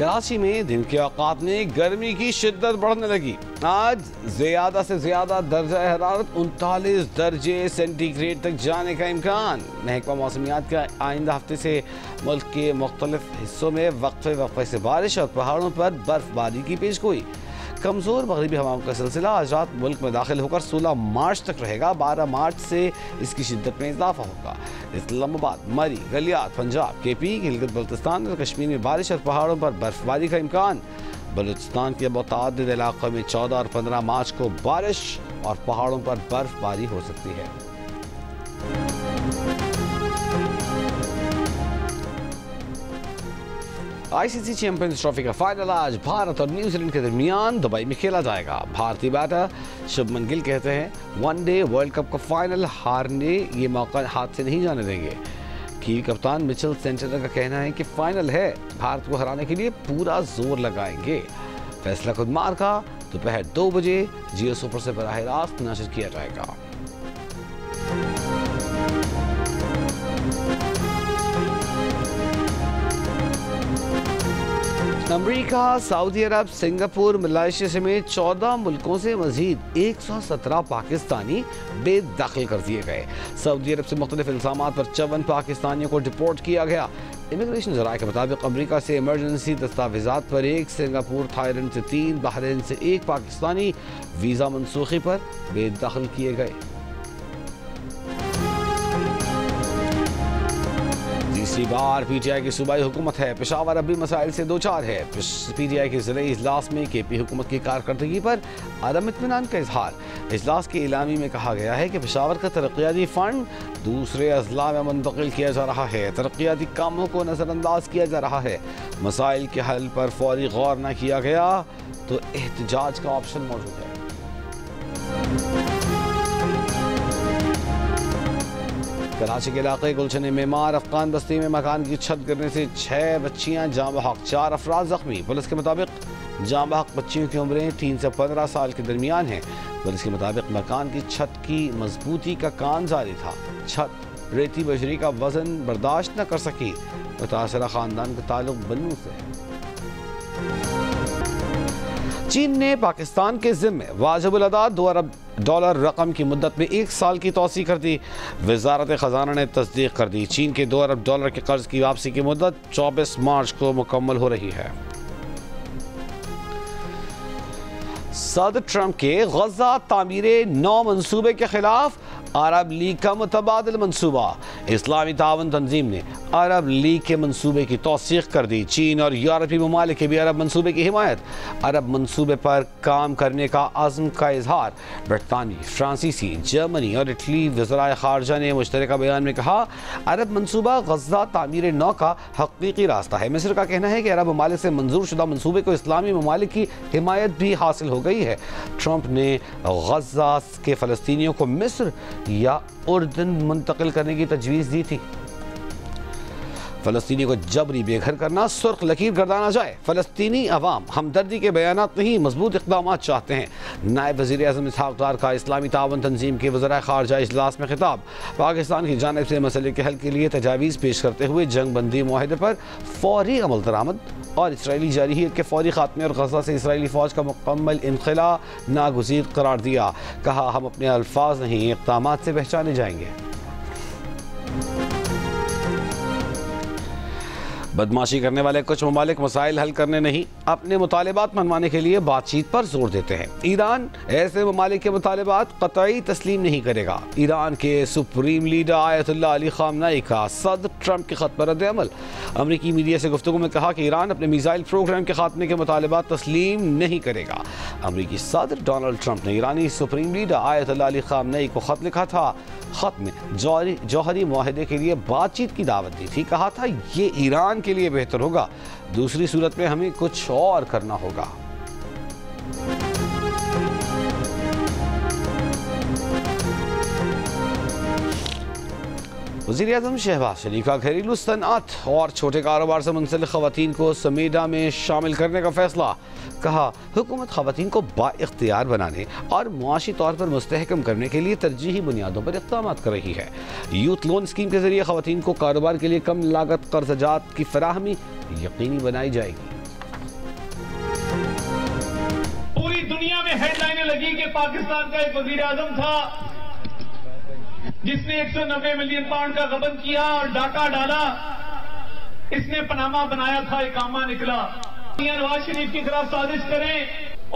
कराची में दिन के औकात में गर्मी की शिद्दत बढ़ने लगी। आज ज्यादा से ज्यादा दर्जा हरारत 39 दर्जे सेंटीग्रेड तक जाने का इम्कान। महकमा मौसमियात का आइंदा हफ्ते से मुल्क के मुख्तलिफ हिस्सों में वक्फे से बारिश और पहाड़ों पर बर्फबारी की पेशगोई। कमज़ोर मगरिबी हवाओं का सिलसिला आज रात मुल्क में दाखिल होकर 16 मार्च तक रहेगा। 12 मार्च से इसकी शिद्दत में इजाफा होगा। इस्लामाबाद, मरी, गलियात, पंजाब, केपी, गिलगित बल्तिस्तान और कश्मीर में बारिश और पहाड़ों पर बर्फबारी का इम्कान। बलूचिस्तान के मुतअद्दिद इलाक़ों में 14 और 15 मार्च को बारिश और पहाड़ों पर बर्फबारी हो सकती है। आईसीसी चैंपियंस ट्रॉफी का फाइनल आज भारत और न्यूजीलैंड के दरमियान दुबई में खेला जाएगा। भारतीय बैटर शुभमन गिल कहते हैं वनडे वर्ल्ड कप का फाइनल हारने ये मौका हाथ से नहीं जाने देंगे। कीवी कप्तान मिचेल सेंटनर का कहना है कि फाइनल है, भारत को हराने के लिए पूरा जोर लगाएंगे। फैसला खुदमार का दोपहर 2 बजे जियो सुपर से बराह रास्त नशर किया जाएगा। अमरीका, सऊदी अरब, सिंगापुर, मलेशिया समेत 14 मुल्कों से मजीद 117 पाकिस्तानी बेदखल कर दिए गए। सऊदी अरब से मुख्तलिफ इल्जामात पर 54 पाकिस्तानियों को डिपोर्ट किया गया। इमिग्रेशन ज़राए के मुताबिक अमरीका से इमरजेंसी दस्तावेजात पर 1, सिंगापुर, थाईलैंड से 3, बहरीन से 1 पाकिस्तानी वीज़ा मनसूखी पर बेदखल किए गए। तीसरी बार पीटीआई की सूबाई हुकूमत है। पेशावर अब भी मसाइल से 2-4 है। पीटीआई के ज़िले इजलास में केपी हुकूमत की कारकर्दगी पर अदम इत्मीनान का इजहार। इजलास के इलामी में कहा गया है कि पेशावर का तरक्याती फ़ंड दूसरे अजला में मुंतकिल किया जा रहा है। तरक्याती कामों को नज़रअंदाज किया जा रहा है। मसाइल के हल पर फौरी गौर न किया गया तो एहतजाज का ऑप्शन मौजूद है। कराची के इलाके गुलशन मेमार अफगान बस्ती में मकान की छत गिरने से 6 बच्चियां जाँ बहक, 4 अफराद जख्मी। पुलिस के मुताबिक जाँ बहक बच्चियों की उम्रें 3 से 15 साल के दरमियान हैं। पुलिस के मुताबिक मकान की छत की मजबूती का काम जारी था। छत रेती बजरी का वजन बर्दाश्त न कर सकी। मुतासरा खानदान का ताल्लुक बन्नू से है। चीन ने पाकिस्तान के जिम्मे वाजिबुल अदा $2 अरब रकम की मुद्दत में 1 साल की तौसी कर दी। वजारत खजाना ने तस्दीक कर दी। चीन के $2 अरब के कर्ज की वापसी की मुद्दत 24 मार्च को मुकम्मल हो रही है। सदर ट्रंप के गजा तामीरे 9 मंसूबे के खिलाफ अरब लीग का मुतबादिल मंसूबा। इस्लामी तावन तंजीम ने अरब लीग के मंसूबे की तौसीक कर दी। चीन और यूरोपीय ममालिक की भी अरब मंसूबे की हिमायत। अरब मंसूबे पर काम करने का अज़्म का इजहार। बरतानवी, फ्रांसीसी, जर्मनी और इटली वज़राए ख़ारजा ने मुश्तरका बयान में कहा अरब मंसूबा गजा तामीर 9 का हकीकी रास्ता है। मिस्र का कहना है कि अरब ममालिक से मंजूर शुदा मंसूबे को इस्लामी ममालिक की हिमायत भी हासिल हो गई है। ट्रंप ने गजा के फ़लस्तीनियों को मिस्र या उर्दन मुंतकिल करने की तजवीज़ दी थी। फ़लस्तीनी को जबरी बेघर करना सुर्ख लकीर गर्दाना जाए। फ़लस्तीनी अवाम हमदर्दी के बयानात नहीं, मजबूत इक़दामात चाहते हैं। नायब वज़ीर आज़म इसहाक़ डार का इस्लामी तावन तंजीम के वज़राए ख़ारजा इजलास में खिताब। पाकिस्तान की जानिब से मसले के हल के लिए तजावीज़ पेश करते हुए जंग बंदी मुआहदे पर फ़ौरी अमल दरामद और इसराइली जारहियत के फ़ौरी ख़ात्मे और गज़ा से इसराइली फ़ौज का मुकम्मल इनख़ला नागुज़ीर करार दिया। कहा हम अपने अल्फाज नहीं इक़दामात से पहचाने जाएंगे। बदमाशी करने वाले कुछ ममालिक मसाइल हल करने नहीं, अपने मुतालिबात मनवाने के लिए बातचीत पर जोर देते हैं। ईरान ऐसे ममालिक के मुतालिबात कतई तस्लीम नहीं करेगा। ईरान के सुप्रीम लीडर आयतुल्लाह अली ख़ामनेई का सदर ट्रंप के ख़त पर रद्द-ए-अमल। अमरीकी मीडिया से गुफ्तगू में कहा कि ईरान अपने मिसाइल प्रोग्राम के खात्मे के मुतालिबात तस्लीम नहीं करेगा। अमरीकी सदर डोनाल्ड ट्रंप ने ईरानी सुप्रीम लीडर आयतुल्लाह अली ख़ामनेई को ख़त लिखा था। ख़त में जौहरी मुआहदे के लिए बातचीत की दावत दी थी। कहा था ये ईरान के लिए बेहतर होगा, दूसरी सूरत में हमें कुछ और करना होगा। वज़ीर आज़म शहबाज शरीफ का घरेलू सनअत और छोटे कारोबार से मुंसलिक ख़वातीन को समेडा में शामिल करने का फैसला। कहा हुकूमत ख़वातीन को बाइख्तियार बनाने और मुआशी तौर पर मुस्तहकम करने के लिए तरजीही बुनियादों पर इक़दाम कर रही है। यूथ लोन स्कीम के ज़रिए ख़वातीन को कारोबार के लिए कम लागत कर्ज़जात की फराहमी यकीनी बनाई जाएगी। पाकिस्तान का एक वजीर आजम था जिसने 190 मिलियन पाउंड का गबन किया और डाका डाला। इसने पनामा बनाया था, इकामा निकला। नवाज शरीफ के खिलाफ साजिश करें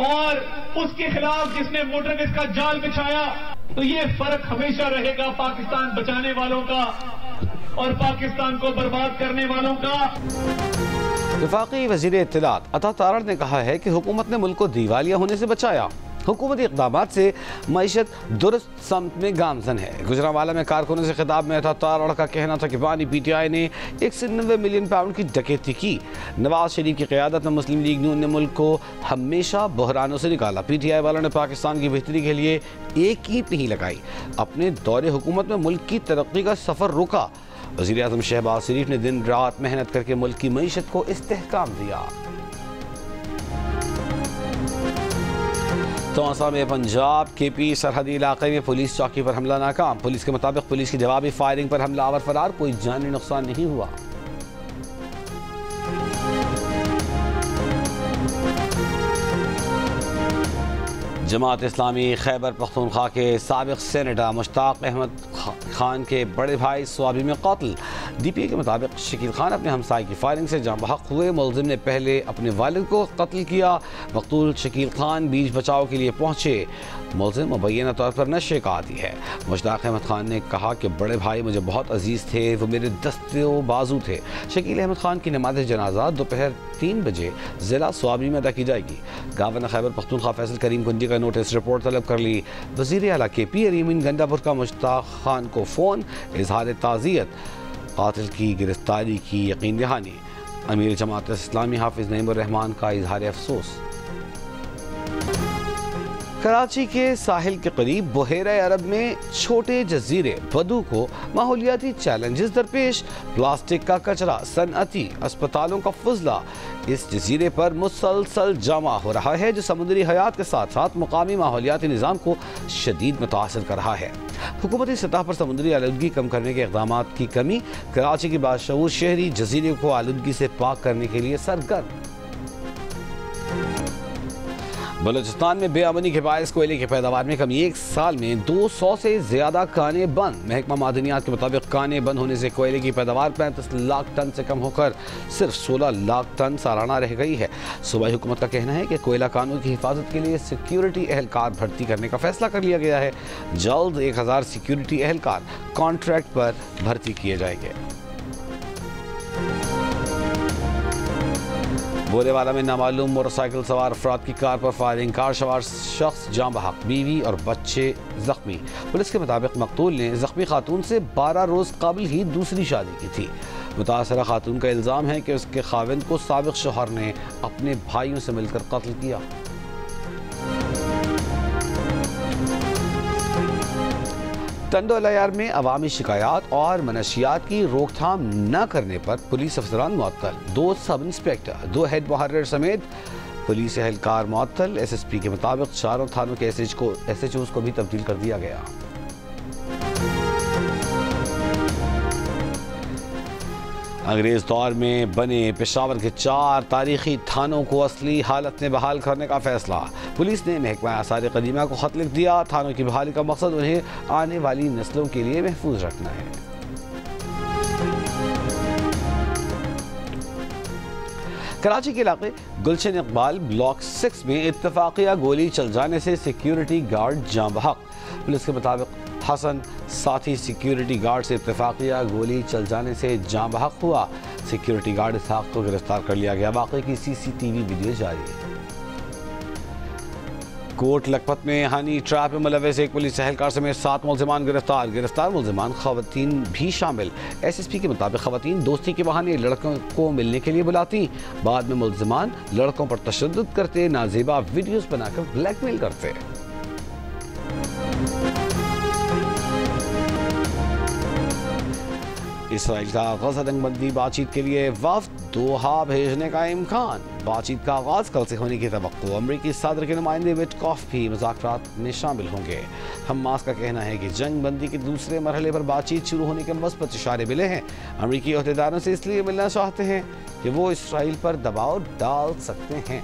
और उसके खिलाफ जिसने मोटरवेज का जाल बिछाया, तो ये फर्क हमेशा रहेगा पाकिस्तान बचाने वालों का और पाकिस्तान को बर्बाद करने वालों का। वफाकी वजीर इत्तलात अता तारड़ ने कहा है कि हुकूमत ने मुल्क को दिवालिया होने से बचाया। हुकूमती इक़दामात से मईशत दुरुस्त समत में गामजन है। गुजरांवाला में कारकुनों से खिताब में अता तारड़ का कहना था कि बानी PTI ने 190 मिलियन पाउंड की डकैती की। नवाज शरीफ की क़यादत में मुस्लिम लीग नून ने मुल्क को हमेशा बहरानों से निकाला। PTI वालों ने पाकिस्तान की बेहतरी के लिए एक ईंट नहीं लगाई। अपने दौरे हुकूमत में मुल्क की तरक्की का सफ़र रोका। वज़ीर आज़म शहबाज शरीफ ने दिन रात मेहनत करके मुल्क की मईशत को इस्तेहकाम दिया। तौसा में पंजाब KP सरहदी इलाके में पुलिस चौकी पर हमला नाकाम। पुलिस के मुताबिक पुलिस की जवाबी फायरिंग पर हमलावर फरार, कोई जानी नुकसान नहीं हुआ। जमात इस्लामी खैबर पख्तूनख्वा के साबिक सेनेटर मुश्ताक अहमद खान के बड़े भाई स्वाबी में कत्ल। DPA के मुताबिक शकील खान अपने हमसाये की फायरिंग से जाँ बहक हुए। मुलजिम ने पहले अपने वालिद को कत्ल किया। मकतूल शकील खान बीच बचाव के लिए पहुंचे। मुलजिम मुबैना तौर पर नशे का आदी है। मुश्ताक अहमद खान ने कहा कि बड़े भाई मुझे बहुत अजीज़ थे, वो मेरे दस्ते बाजू थे। शकील अहमद खान की नमाज जनाजा दोपहर 3 बजे ज़िला स्वाबी में अदा की जाएगी। गवर्नर खैबर पख्तूनख्वा फैसल करीम कुंजी का नोटिस रिपोर्ट तलब कर ली। वज़ीर आला KP अरीमीन गंडापुर का मुश्ताक खान को फ़ोन, इजहार ताज़ियत, कातिल की गिरफ्तारी की यकीन दहानी। अमीर जमात इस्लामी हाफिज नईमुर रहमान का इजहार अफसोस। कराची के साहिल के करीब बहेरा अरब में छोटे जजीरे बदू को माहौलियाती चैलेंजेस दरपेश। प्लास्टिक का कचरा, सनअती अस्पतालों का फजला। इस जजीरे पर मुसलसल जमा हो रहा है जो समुद्री हयात के साथ साथ मुकामी माहौलियाती निज़ाम को शदीद मुतासर कर रहा है। हुकूमती सतह पर समुद्री आलूदगी कम करने के इक़दाम की कमी। कराची के बाशऊर शहरी जजीरे को आलूदगी से पाक करने के लिए सरगर्म। बलूचिस्तान में बेअमनी के बायस कोयले की पैदावार में कमी। एक साल में 200 से ज्यादा काने बंद। महकमा मादनियात के मुताबिक काने बंद होने से कोयले की पैदावार 35 लाख टन से कम होकर सिर्फ 16 लाख टन सालाना रह गई है। सूबाई हुकूमत का कहना है कि कोयला कानों की हिफाजत के लिए सिक्योरिटी एहलकार भर्ती करने का फैसला कर लिया गया है। जल्द 1000 सिक्योरिटी एहलकार कॉन्ट्रैक्ट पर भर्ती किए जाएंगे। बोलेवाला में नामालूम मोटरसाइकिल सवार अफराद की कार पर फायरिंग। कार सवार शख्स जाँ बहक, बीवी और बच्चे जख्मी। पुलिस के मुताबिक मकतूल ने जख्मी खातून से 12 रोज़ कबल ही दूसरी शादी की थी। मुतासरा खातून का इल्ज़ाम है कि उसके खाविंद को साबिक शौहर ने अपने भाइयों से मिलकर कत्ल किया। टंडोलायार में अवामी शिकायत और मनशियात की रोकथाम न करने पर पुलिस अफसरान मुअत्तल। 2 सब इंस्पेक्टर, 2 हेड मुहर्रिर समेत पुलिस एहलकार मुअत्तल। SSP के मुताबिक 4 थानों के SHOs को भी तब्दील कर दिया गया। अंग्रेज दौर में बने पेशावर के 4 तारीखी थानों को असली हालत में बहाल करने का फैसला। पुलिस ने महकमा आसार कदीमा को खत लिख दिया। थानों की बहाली का मकसद उन्हें आने वाली नस्लों के लिए महफूज रखना है। कराची के इलाके गुलशन इकबाल ब्लॉक 6 में इत्तफाकिया गोली चल जाने से सिक्योरिटी गार्ड जाँ बहक। पुलिस के मुताबिक हसन साथी सिक्योरिटी गार्ड से इत्तफाकिया गोली चल जाने से जाँ बहक हुआ। सिक्योरिटी गार्ड इसहाक को गिरफ्तार कर लिया गया। वाक़े की CCTV वीडियो जारी है। कोट लखपत में हनी ट्रैप में मुलव्वस एक पुलिस एहलकार समेत 7 मुलजिमान गिरफ्तार। गिरफ्तार मुलजिमान खवातीन भी शामिल। SSP के मुताबिक खवातीन दोस्ती के बहाने लड़कों को मिलने के लिए बुलाती, बाद में मुलजिमान लड़कों पर तशद्दुद करते, नाजेबा वीडियोस बनाकर ब्लैकमेल करते। इसराइल का गजा जंगबंदी बातचीत के लिए वफ्द दोहा भेजने का इम्कान। बातचीत का आगाज कल से होने की तवक्को। अमरीकी सदर के नुमाइंदे विटकॉफ भी मुज़ाकरात में शामिल होंगे। हमास का कहना है कि जंग बंदी के दूसरे मरहले पर बातचीत शुरू होने के मस्बत इशारे मिले हैं। अमरीकी अहदेदारों से इसलिए मिलना चाहते हैं कि वो इसराइल पर दबाव डाल सकते हैं।